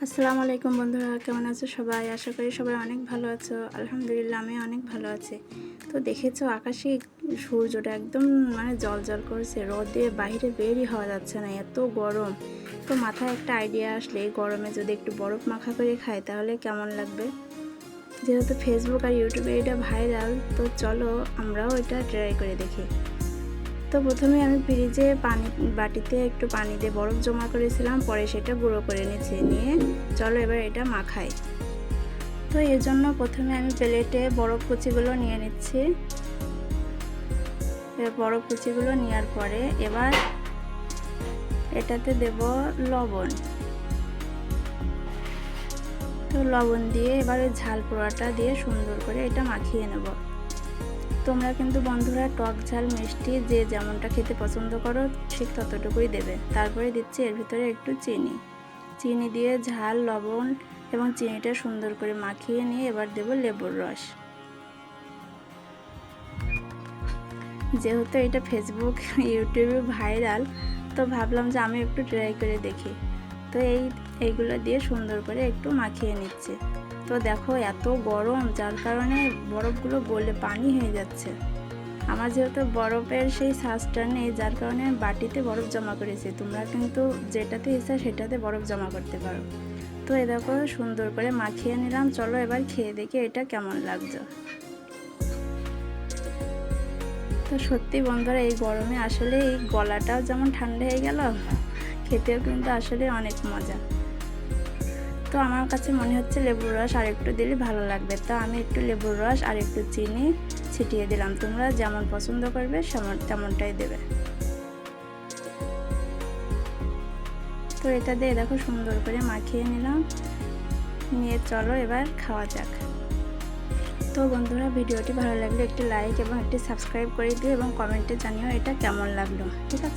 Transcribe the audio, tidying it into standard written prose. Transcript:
আসসালামু আলাইকুম বন্ধুরা, কেমন আছো সবাই? আশা করি সবাই অনেক ভালো আছো। আলহামদুলিল্লাহ আমি অনেক ভালো আছি। তো দেখেছো আকাশে সূর্যটা একদম জ্বলজ্বল করছে, রোদে বাইরে বেরই হওয়া যাচ্ছে না, এত গরম। তো মাথায় একটা আইডিয়া আসলে এই গরমে যদি একটু বরফ মাখা করে খাই তাহলে কেমন লাগবে। যেহেতু ফেসবুক আর ইউটিউবে এটা ভাইরাল, তো চলো আমরাও এটা ট্রাই করে দেখি। তো প্রথমে আমি ফ্রিজে বাটিতে একটু পানি দিয়ে বরফ জমা করেছিলাম, পরে সেটা গুঁড়ো করে নিয়ে চলো এবার এটা মাখাই। তো এর জন্য প্রথমে আমি প্লেটে বরফ কুচিগুলো নিয়ে নিচ্ছি। বরফ কুচিগুলো নেওয়ার পরে এবার এটাতে দেব লবণ। তো লবণ দিয়ে এবার ওই ঝাল পোড়াটা দিয়ে সুন্দর করে এটা মাখিয়ে নেব। তোমরা কিন্তু বন্ধুরা টক ঝাল মিষ্টি যে যেমনটা খেতে পছন্দ করো ঠিক ততটুকুই দেবে। তারপরে দিচ্ছি এর ভিতরে একটু চিনি দিয়ে ঝাল লবণ এবং চিনিটা সুন্দর করে মাখিয়ে নিয়ে এবার দেব লেবুর রস। যেহেতু এটা ফেসবুক ইউটিউবে ভাইরাল, তো ভাবলাম যে আমি একটু ট্রাই করে দেখি। তো এইগুলো দিয়ে সুন্দর করে একটু মাখিয়ে নিচ্ছি। তো দেখো এত গরম, যার কারণে বরফগুলো গলে পানি হয়ে যাচ্ছে। আমার যেহেতু বরফের সেই সাজটা নেই, যার কারণে আমি বাটিতে বরফ জমা করেছি। তোমরা কিন্তু যেটাতে ইচ্ছা সেটাতে বরফ জমা করতে পারো। তো এই দেখো সুন্দর করে মাখিয়ে নিলাম। চলো এবার খেয়ে দেখি এটা কেমন লাগছে। তো সত্যি বন্ধুরা এই গরমে আসলে এই গলাটাও যেমন ঠান্ডা হয়ে গেল, খেতেও কিন্তু আসলে অনেক মজা। তো আমার কাছে মনে হচ্ছে লেবুর রস আর একটু দিলে ভালো লাগবে, তো আমি একটু লেবুর রস আর একটু চিনি ছিটিয়ে দিলাম। তোমরা যেমন পছন্দ করবে তেমনটাই দেবে। তো এটা দিয়ে দেখো সুন্দর করে মাখিয়ে নিলাম, নিয়ে চলো এবার খাওয়া যাক। তো বন্ধুরা ভিডিওটি ভালো লাগলে একটি লাইক এবং একটি সাবস্ক্রাইব করে দিও এবং কমেন্টে জানিও এটা কেমন লাগলো। ঠিক আছে।